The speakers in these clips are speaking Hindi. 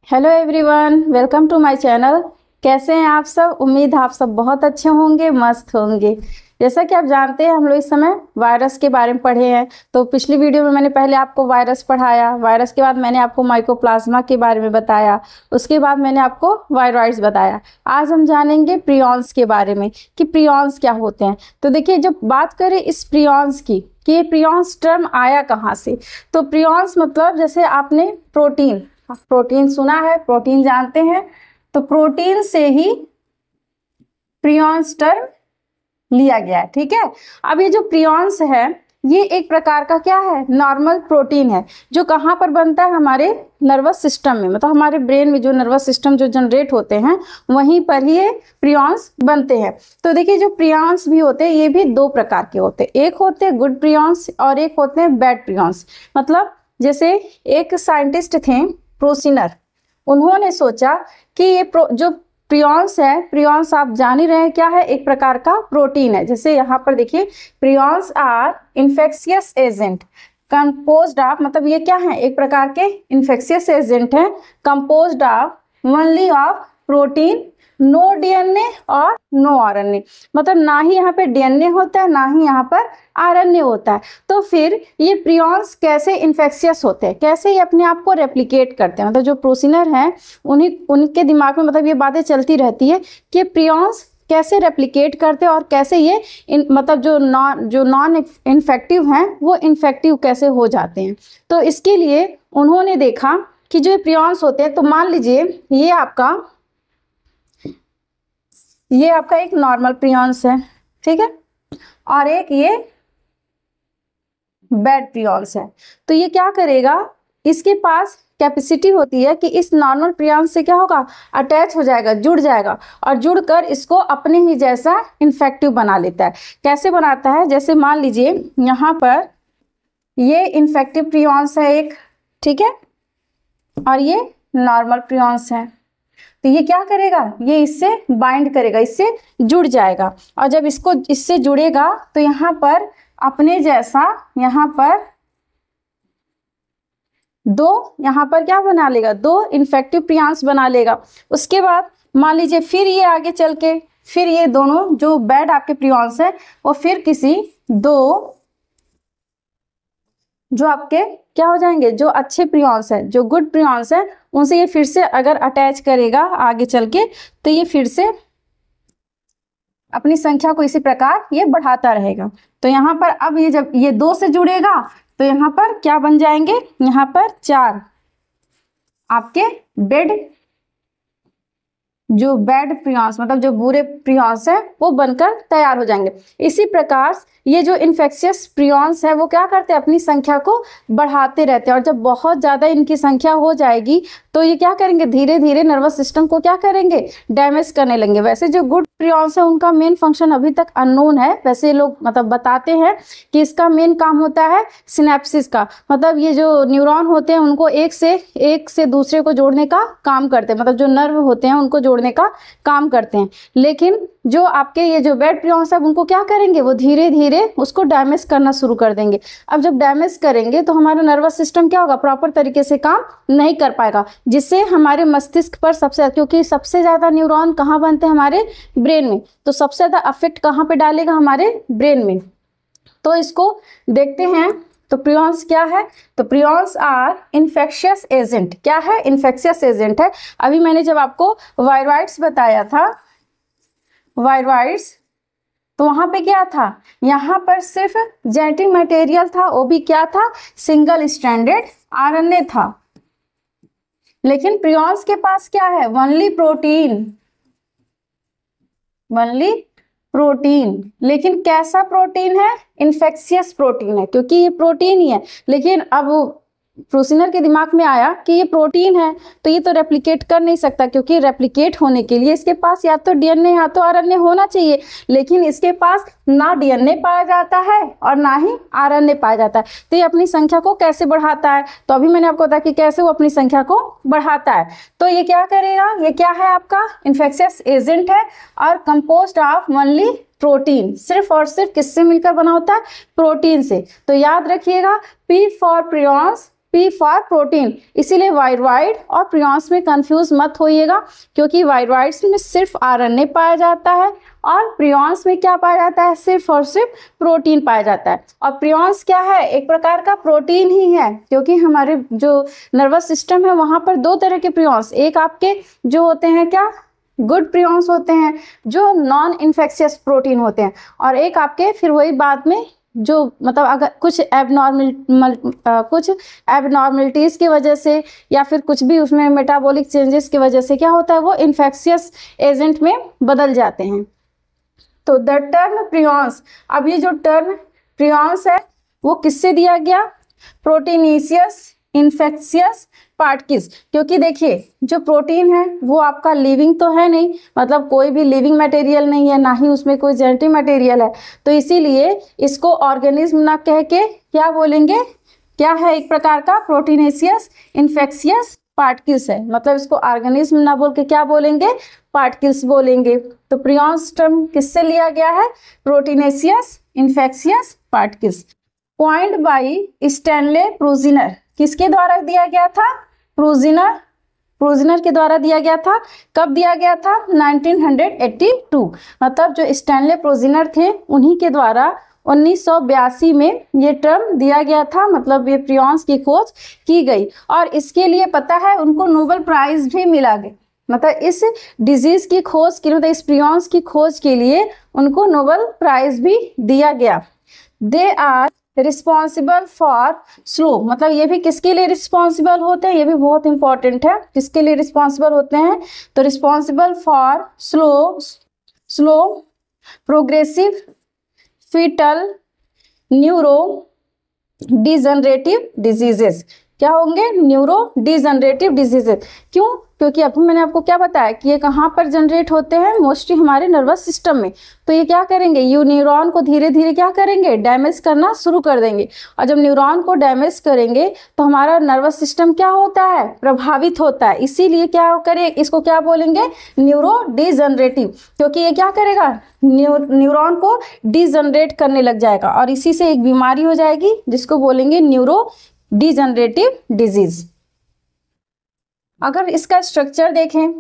Hello everyone, welcome to my channel. कैसे हैं आप सब? उम्मीद है आप सब बहुत अच्छे होंगे, मस्त होंगे। जैसा कि आप जानते हैं हम लोग इस समय वायरस के बारे में पढ़े हैं। तो पिछली वीडियो में मैंने पहले आपको वायरस पढ़ाया, वायरस के बाद मैंने आपको माइकोप्लाज्मा के बारे में बताया, उसके बाद मैंने आपको वायरॉइड्स बताया। आज हम जानेंगे प्रियॉन्स के बारे में कि प्रियॉन्स क्या होते हैं। तो देखिए, जब बात करें इस प्रियॉन्स की कि ये प्रियॉन्स टर्म आया कहाँ से, तो प्रियॉन्स मतलब जैसे आपने प्रोटीन सुना है, प्रोटीन जानते हैं, तो प्रोटीन से ही प्रियॉन्स टर्म लिया गया है। ठीक है। अब ये जो प्रियॉन्स है ये एक प्रकार का क्या है, नॉर्मल प्रोटीन है, जो कहाँ पर बनता है, हमारे नर्वस सिस्टम में, मतलब हमारे ब्रेन में जो नर्वस सिस्टम जो जनरेट होते हैं वहीं पर ही ये प्रियॉन्स बनते हैं। तो देखिए, जो प्रियॉन्स भी होते हैं ये भी दो प्रकार के होते हैं, एक होते हैं गुड प्रियॉन्स और एक होते हैं बैड प्रियॉन्स। मतलब जैसे एक साइंटिस्ट थे प्रोसिनर, उन्होंने सोचा कि ये जो प्रियॉन्स है, प्रियॉन्स आप जान ही रहे हैं क्या है, एक प्रकार का प्रोटीन है। जैसे यहाँ पर देखिए, prions are infectious agent composed of, मतलब ये क्या है, एक प्रकार के इन्फेक्शियस एजेंट हैं composed of only of protein, no DNA और नो आरएनए। मतलब ना ही यहाँ पे डीएनए होता है, ना ही यहाँ पर आरएनए होता है। तो फिर ये प्रियॉन्स कैसे इन्फेक्शियस होते हैं, कैसे ये अपने आप को रेप्लिकेट करते हैं। मतलब जो प्रोसिनर हैं उनके दिमाग में मतलब ये बातें चलती रहती है कि प्रियॉन्स कैसे रेप्लिकेट करते हैं और कैसे ये मतलब जो नॉन इन्फेक्टिव हैं वो इन्फेक्टिव कैसे हो जाते हैं। तो इसके लिए उन्होंने देखा कि जो प्रियॉन्स होते हैं, तो मान लीजिए ये आपका एक नॉर्मल प्रियॉन्स है, ठीक है, और एक ये बैड प्रियॉन्स है। तो ये क्या करेगा, इसके पास कैपेसिटी होती है कि इस नॉर्मल प्रियॉन्स से क्या होगा, अटैच हो जाएगा, जुड़ जाएगा, और जुड़कर इसको अपने ही जैसा इन्फेक्टिव बना लेता है। कैसे बनाता है, जैसे मान लीजिए यहाँ पर ये इन्फेक्टिव प्रियॉन्स है एक, ठीक है, और ये नॉर्मल प्रियॉन्स है। तो ये क्या करेगा, ये इससे बाइंड करेगा, इससे जुड़ जाएगा, और जब इसको इससे जुड़ेगा तो यहाँ पर अपने जैसा यहाँ पर यहाँ पर क्या बना लेगा, दो इन्फेक्टिव प्रियॉन्स बना लेगा। उसके बाद मान लीजिए फिर ये आगे चल के फिर ये दोनों जो बैड आपके प्रियॉन्स है वो फिर किसी दो जो आपके क्या हो जाएंगे, जो अच्छे प्रियॉन्स है, जो गुड प्रियॉन्स है, उनसे ये फिर से अगर अटैच करेगा आगे चल के, तो ये फिर से अपनी संख्या को इसी प्रकार ये बढ़ाता रहेगा। तो यहाँ पर अब ये जब ये दो से जुड़ेगा तो यहाँ पर क्या बन जाएंगे, यहाँ पर 4 आपके जो बैड प्रियॉन्स, मतलब जो बुरे प्रियॉन्स है वो बनकर तैयार हो जाएंगे। इसी प्रकार ये जो इन्फेक्शियस प्रियॉन्स है वो क्या करते हैं, अपनी संख्या को बढ़ाते रहते हैं, और जब बहुत ज़्यादा इनकी संख्या हो जाएगी तो ये क्या करेंगे, धीरे धीरे नर्वस सिस्टम को क्या करेंगे, डैमेज करने लगेंगे। वैसे जो गुड प्रियॉन्स है उनका मेन फंक्शन अभी तक अननोन है। वैसे लोग मतलब बताते हैं कि इसका मेन काम होता है सिनेप्सिस का, मतलब ये जो न्यूरॉन होते हैं उनको एक से दूसरे को जोड़ने का काम करते हैं, मतलब जो नर्व होते हैं उनको जोड़ने का काम करते हैं। लेकिन जो आपके ये जो बैड प्रियॉन्स है उनको क्या करेंगे, वो धीरे धीरे उसको डैमेज करना शुरू कर देंगे। अब जब डैमेज करेंगे तो हमारा नर्वस सिस्टम क्या होगा, प्रॉपर तरीके से काम नहीं कर पाएगा, जिससे हमारे मस्तिष्क पर क्योंकि सबसे ज्यादा न्यूरॉन कहाँ बनते हैं, हमारे ब्रेन में, तो सबसे ज्यादा अफेक्ट कहाँ पे डालेगा, हमारे ब्रेन में। तो इसको देखते हैं। तो प्रियॉन्स क्या है, तो प्रियॉन्स आर इन्फेक्शियस एजेंट। क्या है, इन्फेक्शियस एजेंट है। अभी मैंने जब आपको वायरॉइड्स बताया था, वायरॉइड्स, तो वहां पे क्या था, यहाँ पर सिर्फ जेनेटिक मटेरियल था, वो भी क्या था, सिंगल स्ट्रैंडेड आरएनए था। लेकिन प्रियॉन्स के पास क्या है, ओनली प्रोटीन। लेकिन कैसा प्रोटीन है, इन्फेक्शियस प्रोटीन है, क्योंकि ये प्रोटीन ही है। लेकिन अब प्रोसिनर के दिमाग में आया कि ये प्रोटीन है तो ये तो रेप्लिकेट कर नहीं सकता, क्योंकि रेप्लिकेट होने के लिए इसके पास या तो डीएनए या तो आरएनए होना चाहिए। लेकिन इसके पास ना डीएनए पाया जाता है और ना ही आरएनए पाया जाता है। तो ये अपनी संख्या को कैसे बढ़ाता है, तो अभी मैंने आपको बताया कि कैसे वो अपनी संख्या को बढ़ाता है। तो ये क्या करेगा, ये क्या है, आपका इन्फेक्शियस एजेंट है और कंपोज्ड ऑफ ओनली प्रोटीन, सिर्फ और सिर्फ किससे मिलकर बना होता है, प्रोटीन से। तो याद रखिएगा, P for prions, P for protein, इसीलिए वायरॉइड और प्रियॉन्स में कंफ्यूज मत होइएगा, क्योंकि वायरॉइड्स में सिर्फ RNA पाया जाता है और प्रियॉन्स में क्या पाया जाता है, सिर्फ और सिर्फ प्रोटीन पाया जाता है। और प्रियॉन्स क्या है, एक प्रकार का प्रोटीन ही है, क्योंकि हमारे जो नर्वस सिस्टम है वहाँ पर दो तरह के प्रियॉन्स, एक आपके जो होते हैं क्या, गुड प्रियॉन्स होते हैं जो नॉन इन्फेक्शियस प्रोटीन होते हैं, और एक आपके फिर वही बाद में जो मतलब अगर कुछ एबनॉर्मलिटीज़ की वजह से या फिर कुछ भी उसमें मेटाबॉलिक चेंजेस की वजह से क्या होता है, वो इन्फेक्शियस एजेंट में बदल जाते हैं। तो द टर्म प्रियॉन्स, अब ये जो टर्म प्रियॉन्स है वो किससे दिया गया, प्रोटीनेशियस इन्फेक्शियस पार्टिकल्स, क्योंकि देखिए जो प्रोटीन है वो आपका लिविंग तो है नहीं, मतलब कोई भी लिविंग मटेरियल नहीं है, ना ही उसमें कोई जेनेटिक मटेरियल है, तो इसीलिए इसको ऑर्गेनिज्म ना कह के क्या बोलेंगे, क्या है, एक प्रकार का प्रोटीनेशियस इन्फेक्शियस पार्टिकल्स है, मतलब इसको ऑर्गेनिज्म ना बोल के क्या बोलेंगे, पार्टिकल्स बोलेंगे। तो प्रियॉन्स टर्म किससे लिया गया है, proteinaceous infectious particles. Point by Stanley Prusiner, किसके द्वारा दिया गया था, प्रूजिनर के द्वारा दिया गया था। कब दिया गया था, 1982, मतलब जो स्टैनले प्रूजिनर थे उन्हीं के द्वारा 1982 में ये टर्म दिया गया था, मतलब ये प्रियॉन्स की खोज की गई, और इसके लिए पता है उनको नोबेल प्राइज भी मिला गया, मतलब इस डिजीज की खोज के लिए, मतलब इस प्रियॉन्स की खोज के लिए उनको नोबेल प्राइज भी दिया गया। They are responsible for slow, मतलब ये भी किसके लिए रिस्पॉन्सिबल होते हैं, ये भी बहुत इंपॉर्टेंट है, किसके लिए रिस्पॉन्सिबल होते हैं, तो responsible for slow progressive fatal neurodegenerative diseases, क्या होंगे, न्यूरो डिजनरेटिव डिजीजेस। क्यों, क्योंकि अभी मैंने आपको क्या बताया कि ये कहाँ पर जनरेट होते हैं, मोस्टली हमारे नर्वस सिस्टम में, तो ये क्या करेंगे, ये न्यूरॉन को धीरे धीरे क्या करेंगे, डैमेज करना शुरू कर देंगे, और जब न्यूरॉन को डैमेज करेंगे तो हमारा नर्वस सिस्टम क्या होता है, प्रभावित होता है, इसीलिए क्या करे, इसको क्या बोलेंगे, न्यूरो डिजनरेटिव, क्योंकि ये क्या करेगा, न्यूरॉन को डिजनरेट करने लग जाएगा, और इसी से एक बीमारी हो जाएगी जिसको बोलेंगे न्यूरो डिजनरेटिव डिजीज। अगर इसका स्ट्रक्चर देखें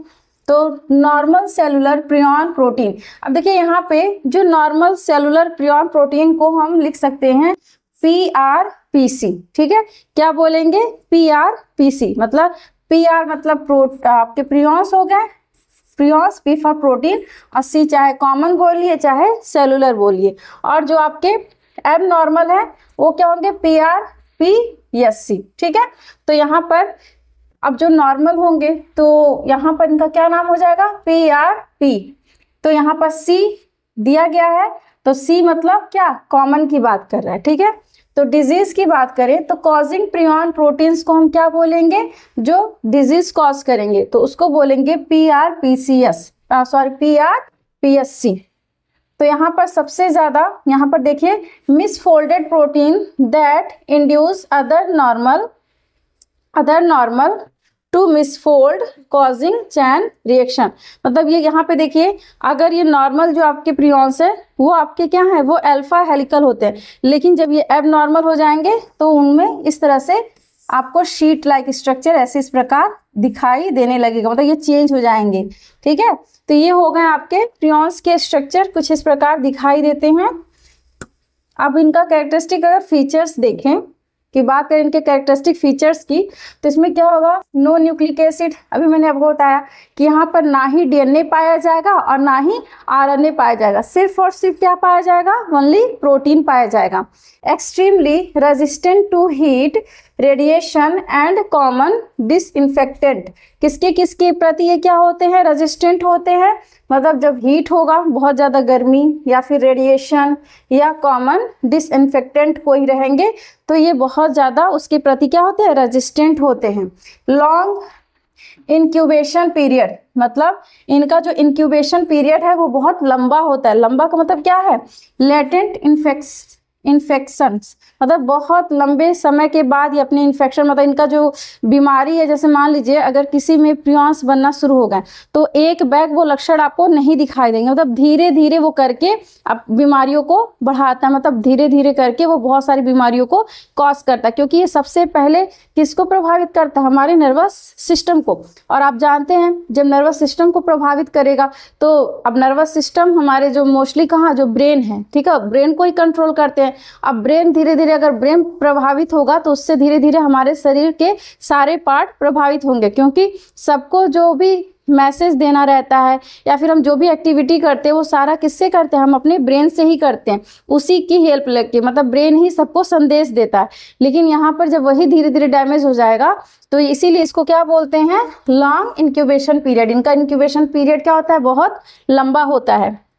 तो नॉर्मल सेलुलर प्रियॉन प्रोटीन, अब देखिए यहाँ पे जो नॉर्मल सेलुलर प्रियॉन प्रोटीन को हम लिख सकते हैं PRPC, ठीक है, क्या बोलेंगे, PRPC, मतलब PR मतलब आपके प्रियॉन्स हो गए, प्रियॉन्स, P फॉर प्रोटीन, और C चाहे कॉमन बोलिए चाहे सेलुलर बोलिए, और जो आपके एबनॉर्मल है वो क्या होंगे, PRPSC, ठीक है। तो यहाँ पर अब जो नॉर्मल होंगे तो यहाँ पर इनका क्या नाम हो जाएगा, PRP, तो यहाँ पर C दिया गया है, तो C मतलब क्या, कॉमन की बात कर रहा है, ठीक है। तो डिजीज की बात करें तो कॉजिंग प्रियॉन प्रोटीन्स को हम क्या बोलेंगे, जो डिजीज कॉज करेंगे तो उसको बोलेंगे PRPSC। तो यहाँ पर सबसे ज्यादा, यहाँ पर देखिए, misfolded protein that induce other normal to misfold causing chain reaction, मतलब ये यहाँ पे देखिए, अगर ये नॉर्मल जो आपके प्रियॉन्स है वो आपके क्या है, वो अल्फा हेलिकल होते हैं, लेकिन जब ये एबनॉर्मल हो जाएंगे तो उनमें इस तरह से आपको शीट लाइक स्ट्रक्चर ऐसे इस प्रकार दिखाई देने लगेगा, मतलब ये चेंज हो जाएंगे, ठीक है। तो ये हो गए आपके प्रियॉन्स के स्ट्रक्चर, कुछ इस प्रकार दिखाई देते हैं। अब इनका कैरेक्टरिस्टिक अगर फीचर्स देखें कि बात करें इनके कैरेक्टरिस्टिक फीचर्स की, तो इसमें क्या होगा, नो न्यूक्लिक एसिड, अभी मैंने आपको बताया कि यहाँ पर ना ही DNA पाया जाएगा और ना ही RNA पाया जाएगा, सिर्फ और सिर्फ क्या पाया जाएगा, ओनली प्रोटीन पाया जाएगा। Extremely resistant to heat, radiation and common disinfectant, किसके प्रति ये क्या होते हैं, रेजिस्टेंट होते हैं, मतलब जब हीट होगा, बहुत ज़्यादा गर्मी या फिर रेडिएशन या कॉमन डिसइंफेक्टेंट कोई रहेंगे तो ये बहुत ज़्यादा उसके प्रति क्या होते हैं, रेजिस्टेंट होते हैं। लॉन्ग इंक्यूबेशन पीरियड, मतलब इनका जो इंक्यूबेशन पीरियड है वो बहुत लंबा होता है, लंबा का मतलब क्या है, लेटेंट इन्फेक्शंस, मतलब बहुत लंबे समय के बाद ये अपने इन्फेक्शन, मतलब इनका जो बीमारी है, जैसे मान लीजिए अगर किसी में प्रियॉन्स बनना शुरू हो गए तो एक बैग वो लक्षण आपको नहीं दिखाई देंगे, मतलब धीरे धीरे वो करके अब बीमारियों को बढ़ाता है, मतलब धीरे धीरे करके वो बहुत सारी बीमारियों को कॉज करता है, क्योंकि ये सबसे पहले किसको प्रभावित करता है, हमारे नर्वस सिस्टम को। और आप जानते हैं जब नर्वस सिस्टम को प्रभावित करेगा तो अब नर्वस सिस्टम हमारे जो मोस्टली कहाँ, जो ब्रेन है, ठीक है, ब्रेन को ही कंट्रोल करते हैं। अब ब्रेन धीरे धीरे, अगर ब्रेन प्रभावित होगा तो उससे धीरे धीरे हमारे शरीर के सारे पार्ट प्रभावित होंगे, क्योंकि सबको जो भी मैसेज देना रहता है या फिर हम जो भी एक्टिविटी करते हैं वो सारा किससे करते हैं, हम अपने ब्रेन से ही करते हैं, उसी की हेल्प लेके, मतलब ब्रेन ही सबको संदेश देता है। लेकिन यहाँ पर जब वही धीरे धीरे डैमेज हो जाएगा तो इसीलिए इसको क्या बोलते हैं, लॉन्ग इंक्यूबेशन पीरियड। इनका इंक्यूबेशन पीरियड क्या होता है, बहुत लंबा होता है।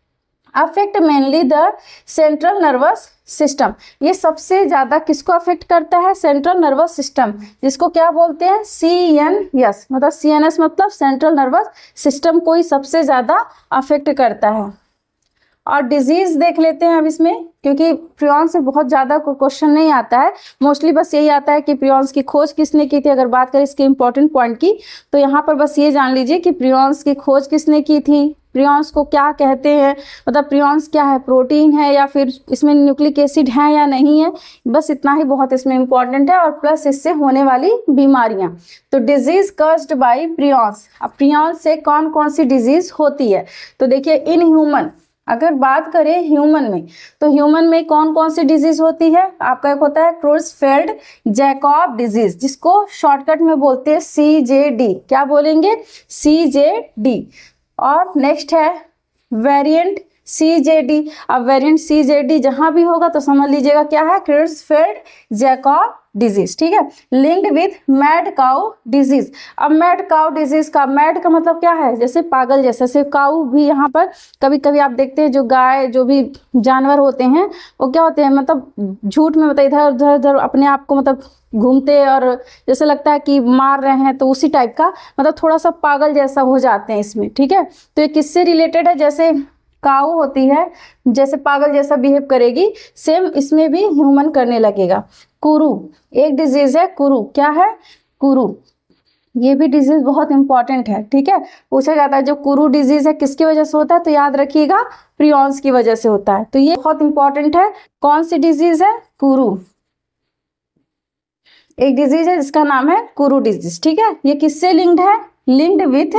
Affect mainly the central nervous system, ये सबसे ज़्यादा किसको अफेक्ट करता है, सेंट्रल नर्वस सिस्टम, जिसको क्या बोलते हैं, CNS, मतलब CNS मतलब सेंट्रल नर्वस सिस्टम को ही सबसे ज़्यादा अफेक्ट करता है। और डिजीज़ देख लेते हैं अब इसमें, क्योंकि प्रियॉन्स से बहुत ज़्यादा क्वेश्चन नहीं आता है, मोस्टली बस यही आता है कि प्रियॉन्स की खोज किसने की थी। अगर बात करें इसके इंपॉर्टेंट पॉइंट की तो यहाँ पर बस ये जान लीजिए कि प्रियॉन्स की खोज किसने की थी, प्रियॉन्स को क्या कहते हैं, मतलब प्रियॉन्स क्या है, प्रोटीन है या फिर इसमें न्यूक्लिक एसिड है या नहीं है, बस इतना ही बहुत इसमें इंपॉर्टेंट है। और प्लस इससे होने वाली बीमारियां, तो डिजीज कॉज्ड बाय प्रियॉन्स। अब प्रियॉन्स से कौन कौन सी डिजीज होती है, तो देखिए इन ह्यूमन, अगर बात करें ह्यूमन में तो ह्यूमन में कौन कौन सी डिजीज होती है, आपका एक होता है क्रोसफेल्ड जैकब डिजीज, जिसको शॉर्टकट में बोलते हैं CJD, क्या बोलेंगे, CJD। और नेक्स्ट है वेरिएंट CJD। अब वेरिएंट CJD जहां भी होगा तो समझ लीजिएगा क्या है, क्रोसफेल्ड जैकब डिजीज, ठीक है। Linked with mad cow disease. अब मैड काउ डिजीज का, मैड का मतलब क्या है, जैसे पागल जैसा, सिर्फ काउ भी यहाँ पर कभी कभी आप देखते हैं जो गाय, जो भी जानवर होते हैं वो क्या होते हैं, मतलब झूठ में, मतलब इधर उधर उधर अपने आप को मतलब घूमते और जैसे लगता है कि मार रहे हैं, तो उसी टाइप का, मतलब थोड़ा सा पागल जैसा हो जाते हैं इसमें, ठीक है। तो ये किससे रिलेटेड है, जैसे काऊ होती है जैसे पागल जैसा बिहेव करेगी, सेम इसमें भी ह्यूमन करने लगेगा। कुरु एक डिजीज है, कुरु क्या है, कुरु, ये भी डिजीज बहुत इंपॉर्टेंट है, ठीक है। पूछा जाता है जो कुरु डिजीज है किसकी वजह से होता है, तो याद रखिएगा प्रियॉन्स की वजह से होता है, तो ये बहुत इंपॉर्टेंट है। कौन सी डिजीज है, कुरु, एक डिजीज है जिसका नाम है कुरु डिजीज, ठीक है। ये किससे लिंक्ड है, linked with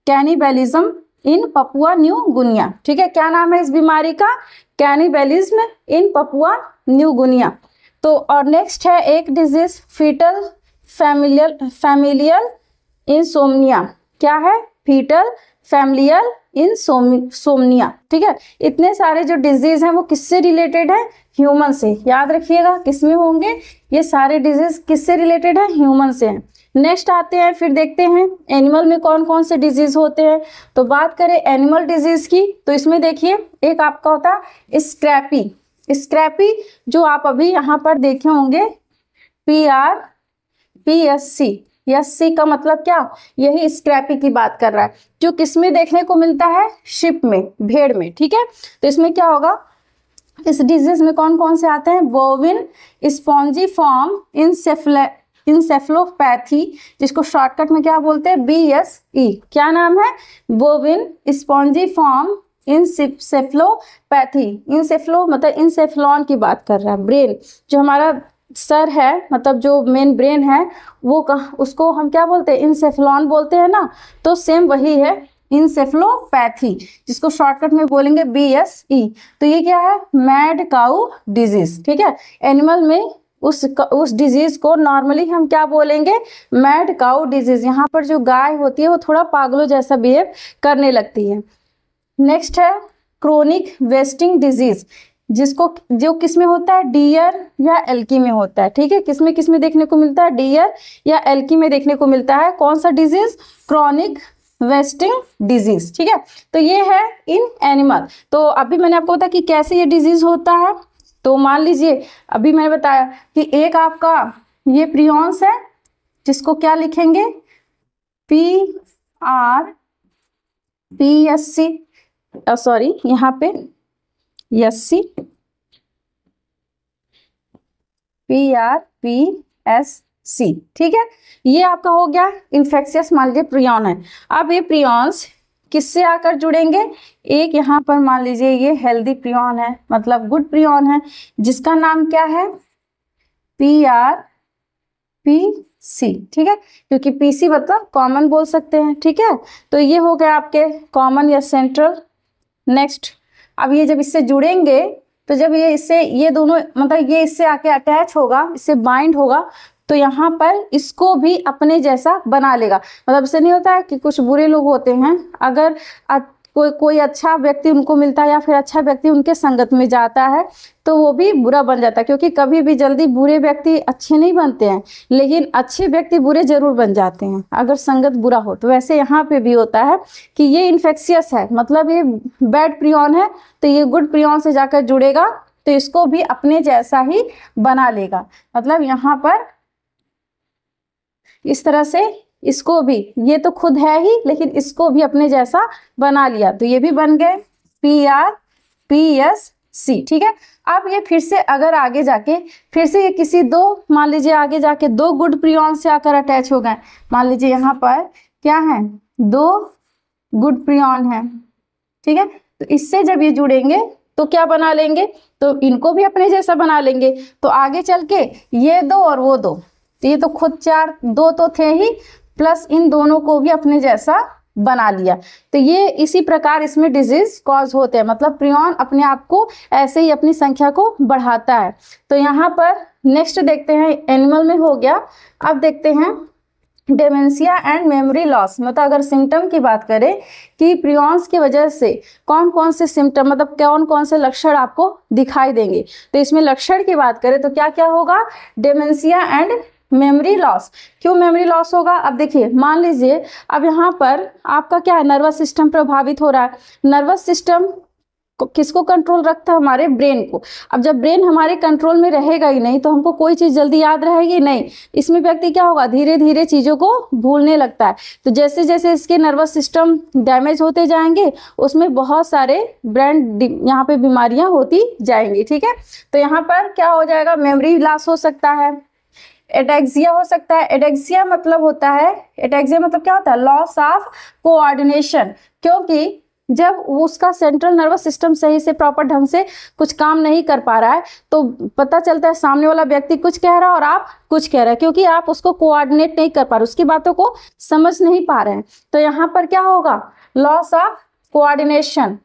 cannibalism in Papua New Guinea, ठीक है। क्या नाम है इस बीमारी का, cannibalism in Papua New Guinea. तो और नेक्स्ट है एक डिजीज फीटल फैमिलियल इंसोम्निया, क्या है, फीटल फैमिलियल इंसोम्निया, ठीक है। इतने सारे जो डिजीज हैं वो किससे रिलेटेड है, ह्यूमन से, याद रखिएगा किसमें होंगे, ये सारे डिजीज किससे रिलेटेड है, ह्यूमन से हैं। नेक्स्ट आते हैं, फिर देखते हैं एनिमल में कौन कौन से डिजीज होते हैं। तो बात करें एनिमल डिजीज की तो इसमें देखिए एक आपका होता है स्क्रैपी, स्क्रैपी जो आप अभी यहाँ पर देखे होंगे PRPSC, SC का मतलब क्या, यही स्क्रैपी की बात कर रहा है, जो किसमें देखने को मिलता है, शिप में, भेड़ में, ठीक है। तो इसमें क्या होगा, इस डिजीज में कौन कौन से आते हैं, बोविन स्पॉन्जीफॉर्म इंसेफ्लोपैथी, जिसको शॉर्टकट में क्या बोलते हैं, BSE, क्या नाम है, बोविन स्पॉन्जीफॉर्म इंसेफ्लोपैथी। इंसेफ्लो मतलब इंसेफ्लॉन की बात कर रहा है, ब्रेन जो हमारा सर है, मतलब जो मेन ब्रेन है वो उसको हम क्या बोलते हैं, इंसेफ्लॉन बोलते हैं ना, तो सेम वही है इंसेफ्लोपैथी, जिसको शॉर्टकट में बोलेंगे BSE। तो ये क्या है, मैड काऊ डिजीज, ठीक है। एनिमल में उस डिजीज को नॉर्मली हम क्या बोलेंगे, मैड काऊ डिजीज। यहाँ पर जो गाय होती है वो थोड़ा पागलों जैसा बिहेव करने लगती है। नेक्स्ट है क्रोनिक वेस्टिंग डिजीज, जिसको जो किसमें होता है, डियर या एल्की में होता है, ठीक है। किसमें किसमें देखने को मिलता है, डियर या एल्की में देखने को मिलता है। कौन सा डिजीज, क्रॉनिक वेस्टिंग डिजीज, ठीक है। तो ये है इन एनिमल। तो अभी मैंने आपको बताया कि कैसे ये डिजीज होता है। तो मान लीजिए अभी मैंने बताया कि एक आपका ये प्रियॉन्स है, जिसको क्या लिखेंगे, PRPSC, सॉरी यहाँ पे PRPSC, PRPSC, ठीक है। ये आपका हो गया इन्फेक्शियस, मान लीजिए प्रियॉन है। अब ये प्रियॉन्स किससे आकर जुड़ेंगे? एक यहाँ पर मान लीजिए ये हेल्दी प्रियॉन है, मतलब गुड प्रियॉन है, जिसका नाम क्या है? PRPC, ठीक है, क्योंकि PC मतलब कॉमन बोल सकते हैं, ठीक है। तो ये हो गया आपके कॉमन या सेंट्रल। नेक्स्ट, अब ये जब इससे जुड़ेंगे तो जब ये इससे, ये दोनों मतलब ये इससे आके अटैच होगा, इससे बाइंड होगा, तो यहाँ पर इसको भी अपने जैसा बना लेगा। मतलब इससे नहीं होता है कि कुछ बुरे लोग होते हैं, अगर कोई अच्छा व्यक्ति उनको मिलता है या फिर अच्छा व्यक्ति उनके संगत में जाता है तो वो भी बुरा बन जाता है, क्योंकि कभी भी जल्दी बुरे व्यक्ति अच्छे नहीं बनते हैं, लेकिन अच्छे व्यक्ति बुरे जरूर बन जाते हैं अगर संगत बुरा हो। तो वैसे यहाँ पे भी होता है कि ये इन्फेक्शियस है, मतलब ये बैड प्रियॉन है, तो ये गुड प्रियॉन से जाकर जुड़ेगा तो इसको भी अपने जैसा ही बना लेगा। मतलब यहाँ पर इस तरह से इसको भी, ये तो खुद है ही लेकिन इसको भी अपने जैसा बना लिया, तो ये भी बन गए PRPSC, ठीक है। अब ये फिर से अगर आगे जाके फिर से ये किसी दो, मान लीजिए आगे जाके दो गुड प्रियॉन से आकर अटैच हो गए, मान लीजिए यहाँ पर क्या है? दो गुड प्रियॉन है, ठीक है। तो इससे जब ये जुड़ेंगे तो क्या बना लेंगे? तो इनको भी अपने जैसा बना लेंगे। तो आगे चल के ये दो और वो दो, तो ये तो खुद चार, दो तो थे ही, प्लस इन दोनों को भी अपने जैसा बना लिया। तो ये इसी प्रकार इसमें डिजीज कॉज होते हैं, मतलब प्रियॉन अपने आप को ऐसे ही अपनी संख्या को बढ़ाता है। तो यहाँ पर नेक्स्ट देखते हैं, एनिमल में हो गया। अब देखते हैं डेमेंशिया एंड मेमोरी लॉस, मतलब अगर सिम्टम की बात करें कि प्रियॉन्स की वजह से कौन कौन से सिम्टम, मतलब कौन कौन से लक्षण आपको दिखाई देंगे, तो इसमें लक्षण की बात करें तो क्या क्या होगा? Dementia and memory loss. क्यों मेमोरी लॉस होगा? अब देखिए, मान लीजिए अब यहाँ पर आपका क्या है? नर्वस सिस्टम प्रभावित हो रहा है। नर्वस सिस्टम किसको कंट्रोल रखता है? हमारे ब्रेन को। अब जब ब्रेन हमारे कंट्रोल में रहेगा ही नहीं तो हमको कोई चीज़ जल्दी याद रहेगी नहीं। इसमें व्यक्ति क्या होगा? धीरे धीरे चीज़ों को भूलने लगता है। तो जैसे जैसे इसके नर्वस सिस्टम डैमेज होते जाएंगे उसमें बहुत सारे ब्रेन यहाँ पे बीमारियाँ होती जाएंगी, ठीक है। तो यहाँ पर क्या हो जाएगा? मेमोरी लॉस हो सकता है, एडेक्सिया हो सकता है। एडेक्सिया मतलब होता है, एडेक्सिया मतलब क्या होता है? लॉस ऑफ कोऑर्डिनेशन, क्योंकि जब उसका सेंट्रल नर्वस सिस्टम सही से प्रॉपर ढंग से कुछ काम नहीं कर पा रहा है तो पता चलता है सामने वाला व्यक्ति कुछ कह रहा है और आप कुछ कह रहे हैं, क्योंकि आप उसको कोऑर्डिनेट नहीं कर पा रहे, उसकी बातों को समझ नहीं पा रहे हैं। तो यहाँ पर क्या होगा? Loss of coordination.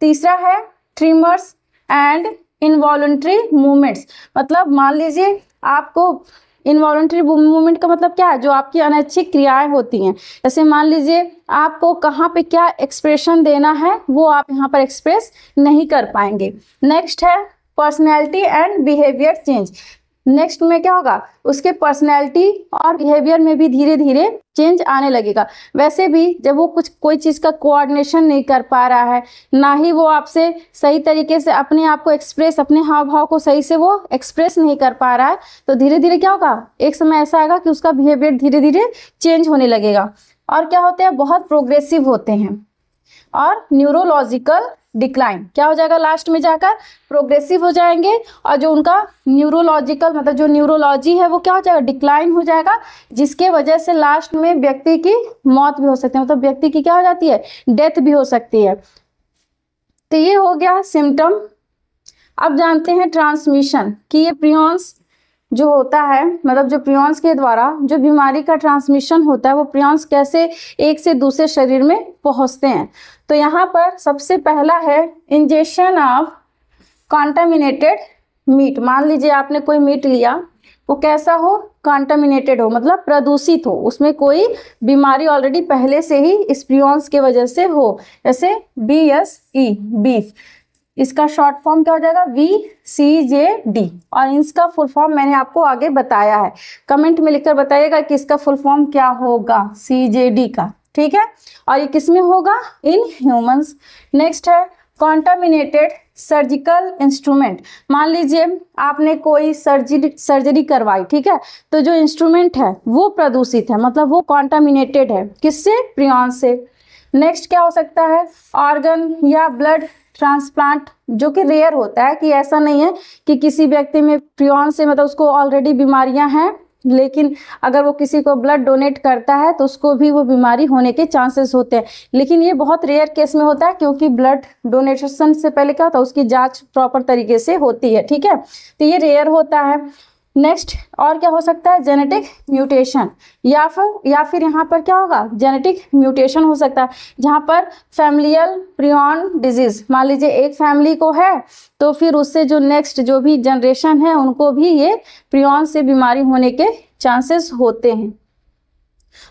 तीसरा है ट्रिमर्स एंड इनवॉलंटरी मूवमेंट्स, मतलब मान लीजिए आपको इनवॉलंटरी मूवमेंट का मतलब क्या है? जो आपकी अनैच्छिक क्रियाएं होती हैं, जैसे मान लीजिए आपको कहाँ पे क्या एक्सप्रेशन देना है वो आप यहाँ पर एक्सप्रेस नहीं कर पाएंगे। नेक्स्ट है personality and behaviour change. Next में क्या होगा? उसके पर्सनैलिटी और बिहेवियर में भी धीरे धीरे चेंज आने लगेगा। वैसे भी जब वो कोई चीज़ का कोऑर्डिनेशन नहीं कर पा रहा है, ना ही वो आपसे सही तरीके से अपने आप को एक्सप्रेस, अपने हाव भाव को सही से वो एक्सप्रेस नहीं कर पा रहा है, तो धीरे धीरे क्या होगा? एक समय ऐसा आएगा कि उसका बिहेवियर धीरे धीरे चेंज होने लगेगा। और क्या होते हैं? बहुत प्रोग्रेसिव होते हैं। और न्यूरोलॉजिकल डिक्लाइन क्या हो जाएगा? लास्ट में जाकर प्रोग्रेसिव हो जाएंगे, और जो उनका न्यूरोलॉजिकल मतलब जो न्यूरोलॉजी है वो क्या हो जाएगा? डिक्लाइन हो जाएगा, जिसके वजह से लास्ट में व्यक्ति की मौत भी हो सकती है, मतलब व्यक्ति की क्या हो जाती है? डेथ भी हो सकती है। तो ये हो गया सिम्टम। अब जानते हैं ट्रांसमिशन, कि ये प्रियॉन्स जो होता है, मतलब जो प्रियॉन्स के द्वारा जो बीमारी का ट्रांसमिशन होता है वो प्रियॉन्स कैसे एक से दूसरे शरीर में पहुंचते हैं। तो यहाँ पर सबसे पहला है इंजेक्शन ऑफ कॉन्टामिनेटेड मीट। मान लीजिए आपने कोई मीट लिया, वो कैसा हो? कॉन्टामिनेटेड हो, मतलब प्रदूषित हो, उसमें कोई बीमारी ऑलरेडी पहले से ही इस प्रियॉन्स के वजह से हो, जैसे BSE बीफ, इसका शॉर्ट फॉर्म क्या हो जाएगा? VCJD, और इसका फुल फॉर्म मैंने आपको आगे बताया है। कमेंट में लिखकर बताइएगा कि इसका फुल फॉर्म क्या होगा CJD का, ठीक है। और ये किस में होगा? In humans. नेक्स्ट है कॉन्टामिनेटेड सर्जिकल इंस्ट्रूमेंट। मान लीजिए आपने कोई सर्जरी करवाई, ठीक है, तो जो इंस्ट्रूमेंट है वो प्रदूषित है, मतलब वो कॉन्टामिनेटेड है, किससे? प्रियॉन्स से। नेक्स्ट क्या हो सकता है? ऑर्गन या ब्लड ट्रांसप्लांट जो कि रेयर होता है, कि ऐसा नहीं है कि किसी व्यक्ति में प्रियॉन से मतलब उसको ऑलरेडी बीमारियां हैं, लेकिन अगर वो किसी को ब्लड डोनेट करता है तो उसको भी वो बीमारी होने के चांसेस होते हैं। लेकिन ये बहुत रेयर केस में होता है, क्योंकि ब्लड डोनेशन से पहले क्या होता है, उसकी जांच प्रॉपर तरीके से होती है। ठीक है, तो ये रेयर होता है। नेक्स्ट और क्या हो सकता है, जेनेटिक म्यूटेशन, या फिर यहाँ पर क्या होगा, जेनेटिक म्यूटेशन हो सकता है, जहाँ पर फैमिलियल प्रियॉन डिजीज, मान लीजिए एक फैमिली को है तो फिर उससे जो नेक्स्ट जो भी जनरेशन है उनको भी ये प्रियॉन से बीमारी होने के चांसेस होते हैं।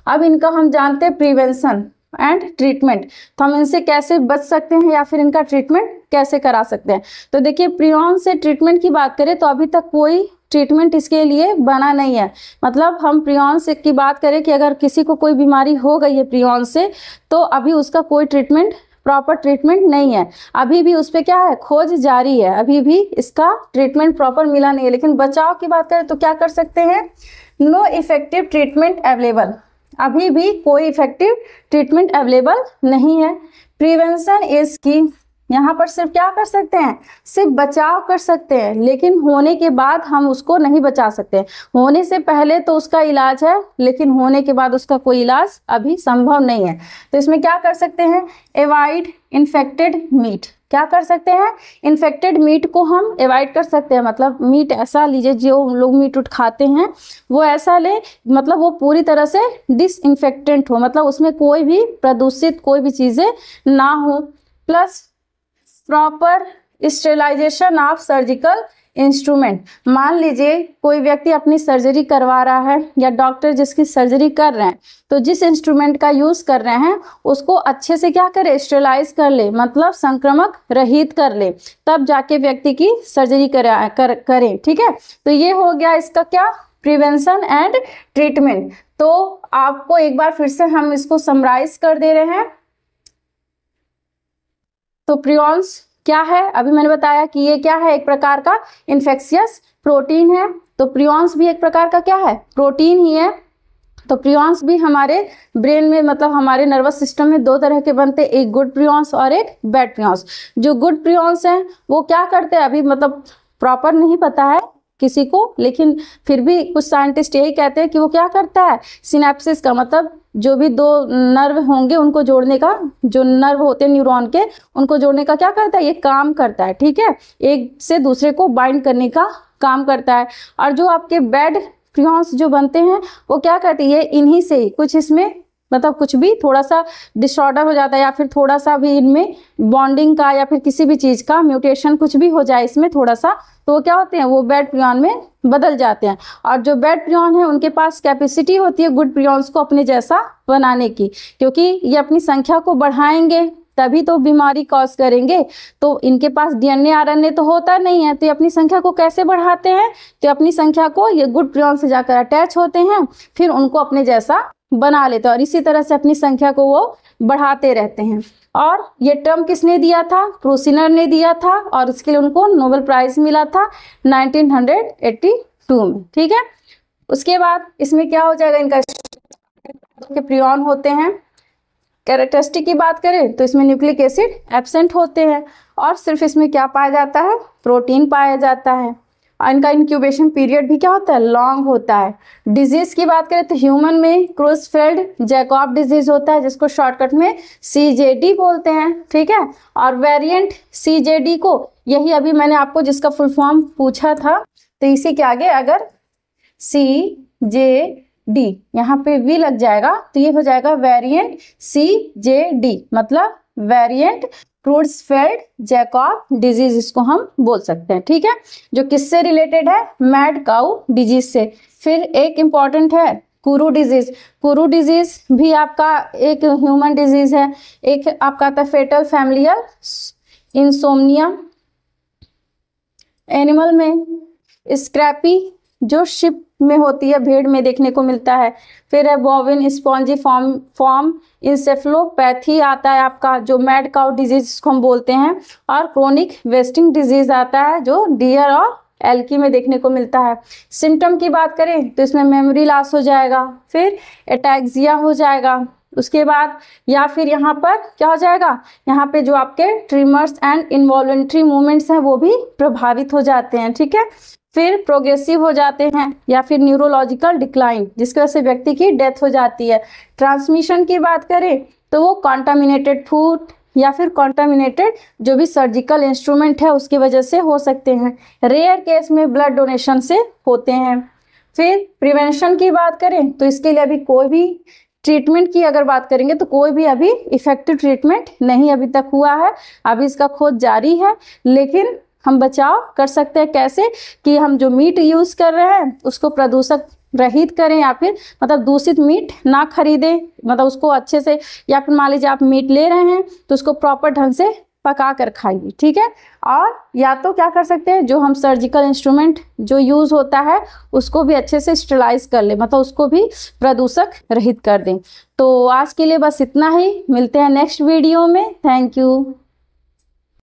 अब इनका हम जानते हैं प्रिवेंशन एंड ट्रीटमेंट, तो हम इनसे कैसे बच सकते हैं या फिर इनका ट्रीटमेंट कैसे करा सकते हैं। तो देखिए, प्रियॉन से ट्रीटमेंट की बात करें तो अभी तक कोई ट्रीटमेंट इसके लिए बना नहीं है। मतलब हम प्रियॉन से की बात करें कि अगर किसी को कोई बीमारी हो गई है प्रियॉन से, तो अभी उसका कोई ट्रीटमेंट, प्रॉपर ट्रीटमेंट नहीं है। अभी भी उस पर क्या है, खोज जारी है, अभी भी इसका ट्रीटमेंट प्रॉपर मिला नहीं है। लेकिन बचाव की बात करें तो क्या कर सकते हैं, नो इफेक्टिव ट्रीटमेंट अवेलेबल, अभी भी कोई इफेक्टिव ट्रीटमेंट अवेलेबल नहीं है। प्रिवेंशन इज की, यहाँ पर सिर्फ क्या कर सकते हैं, सिर्फ बचाव कर सकते हैं, लेकिन होने के बाद हम उसको नहीं बचा सकते। होने से पहले तो उसका इलाज है, लेकिन होने के बाद उसका कोई इलाज अभी संभव नहीं है। तो इसमें क्या कर सकते हैं, अवॉइड इन्फेक्टेड मीट, क्या कर सकते हैं, इन्फेक्टेड मीट को हम अवॉइड कर सकते हैं। मतलब मीट ऐसा लीजिए, जो लोग मीट उठ खाते हैं वो ऐसा ले, मतलब वो पूरी तरह से डिसइंफेक्टेंट हो, मतलब उसमें कोई भी प्रदूषित कोई भी चीज़ें ना हो। Plus proper sterilisation of surgical instrument, मान लीजिए कोई व्यक्ति अपनी सर्जरी करवा रहा है या डॉक्टर जिसकी सर्जरी कर रहे हैं, तो जिस इंस्ट्रूमेंट का यूज़ कर रहे हैं उसको अच्छे से क्या करे, स्टेरिलाइज कर ले, मतलब संक्रमक रहित कर ले, तब जाके व्यक्ति की सर्जरी करें। ठीक है, तो ये हो गया इसका क्या, प्रिवेंशन एंड ट्रीटमेंट। तो आपको एक बार फिर से हम इसको समराइज कर दे रहे हैं। तो प्रियॉन्स क्या है, अभी मैंने बताया कि ये क्या है, एक प्रकार का इन्फेक्शियस प्रोटीन है। तो प्रियॉन्स भी एक प्रकार का क्या है, प्रोटीन ही है। तो प्रियॉन्स भी हमारे ब्रेन में, मतलब हमारे नर्वस सिस्टम में दो तरह के बनते हैं, एक गुड प्रियॉन्स और एक बैड प्रियॉन्स। जो गुड प्रियॉन्स हैं वो क्या करते हैं, अभी मतलब प्रॉपर नहीं पता है किसी को, लेकिन फिर भी कुछ साइंटिस्ट यही कहते हैं कि वो क्या करता है, सिनेप्सिस का, मतलब जो भी दो नर्व होंगे उनको जोड़ने का, जो नर्व होते हैं न्यूरॉन के, उनको जोड़ने का क्या करता है, ये काम करता है। ठीक है, एक से दूसरे को बाइंड करने का काम करता है। और जो आपके बैड प्रियॉन्स जो बनते हैं वो क्या करते हैं, ये इन्हीं से ही कुछ इसमें, मतलब कुछ भी थोड़ा सा डिसऑर्डर हो जाता है, या फिर थोड़ा सा भी इनमें बॉन्डिंग का या फिर किसी भी चीज़ का म्यूटेशन कुछ भी हो जाए इसमें थोड़ा सा, तो वो क्या होते हैं, वो बैड प्रियॉन में बदल जाते हैं। और जो बैड प्रियॉन है उनके पास कैपेसिटी होती है गुड प्रियॉन्स को अपने जैसा बनाने की, क्योंकि ये अपनी संख्या को बढ़ाएंगे तभी तो बीमारी कॉज करेंगे। तो इनके पास डीएनए आरएनए तो होता नहीं है, तो ये अपनी संख्या को कैसे बढ़ाते हैं, तो अपनी संख्या को ये गुड प्रियॉन से जाकर अटैच होते हैं, फिर उनको अपने जैसा बना लेते हैं और इसी तरह से अपनी संख्या को वो बढ़ाते रहते हैं। और ये टर्म किसने दिया था, प्रूसिनर ने दिया था, और इसके लिए उनको नोबेल प्राइज मिला था 1982 में। ठीक है, उसके बाद इसमें क्या हो जाएगा, इनका के प्रियॉन होते हैं। कैरेक्टरिस्टिक की बात करें तो इसमें न्यूक्लिक एसिड एब्सेंट होते हैं, और सिर्फ इसमें क्या पाया जाता है, प्रोटीन पाया जाता है। और इनका इंक्यूबेशन पीरियड भी क्या होता है, लॉन्ग होता है। डिजीज की बात करें तो ह्यूमन में क्रूसफेल्ड जैकॉब डिजीज होता है, जिसको शॉर्टकट में CJD बोलते हैं। ठीक है, और वेरिएंट CJD को, यही अभी मैंने आपको जिसका फुल फॉर्म पूछा था, तो इसी के आगे अगर CJD यहाँ पे V लग जाएगा तो ये हो जाएगा वेरिएंट CJD, मतलब वेरिएंट क्रूसफेल्ड जैकॉब डिजीज इसको हम बोल सकते हैं। ठीक है, जो किससे रिलेटेड है, मैड काउ डिजीज से। फिर एक इम्पॉर्टेंट है कुरू डिजीज। कुरू डिजीज भी आपका एक ह्यूमन डिजीज है। एक आपका आता है फेटल फैमिलियल इंसोम्निया। एनिमल में स्क्रैपी जो शिप में होती है, भेड़ में देखने को मिलता है। फिर है बॉविन स्पॉन्जी फॉर्म इंसेफ्लोपैथी आता है आपका, जो मैड काउ डिजीज जिसको हम बोलते हैं। और क्रोनिक वेस्टिंग डिजीज आता है, जो डियर और एल्की में देखने को मिलता है। सिम्टम की बात करें तो इसमें मेमोरी लॉस हो जाएगा, फिर एटैक्सिया हो जाएगा, उसके बाद या फिर यहाँ पर क्या हो जाएगा, यहाँ पे जो आपके ट्रिमर्स एंड इनवॉल्यूंटरी मूवमेंट्स हैं वो भी प्रभावित हो जाते हैं, ठीक है। फिर प्रोग्रेसिव हो जाते हैं या फिर न्यूरोलॉजिकल डिक्लाइन, जिसकी वजह से व्यक्ति की डेथ हो जाती है। ट्रांसमिशन की बात करें तो वो कॉन्टामिनेटेड फूड या फिर कॉन्टामिनेटेड जो भी सर्जिकल इंस्ट्रूमेंट है उसकी वजह से हो सकते हैं। रेयर केस में ब्लड डोनेशन से होते हैं। फिर प्रिवेंशन की बात करें तो इसके लिए अभी कोई भी ट्रीटमेंट की अगर बात करेंगे तो कोई भी अभी इफेक्टिव ट्रीटमेंट नहीं अभी तक हुआ है, अभी इसका खोज जारी है। लेकिन हम बचाव कर सकते हैं कैसे, कि हम जो मीट यूज़ कर रहे हैं उसको प्रदूषक रहित करें या फिर मतलब दूषित मीट ना खरीदें, मतलब उसको अच्छे से, या फिर मान लीजिए आप मीट ले रहे हैं तो उसको प्रॉपर ढंग से पका कर खाइए, ठीक है। और या तो क्या कर सकते हैं, जो हम सर्जिकल इंस्ट्रूमेंट जो यूज़ होता है उसको भी अच्छे से स्टरलाइज कर ले, मतलब उसको भी प्रदूषक रहित कर दें। तो आज के लिए बस इतना ही, मिलते हैं नेक्स्ट वीडियो में। Thank you.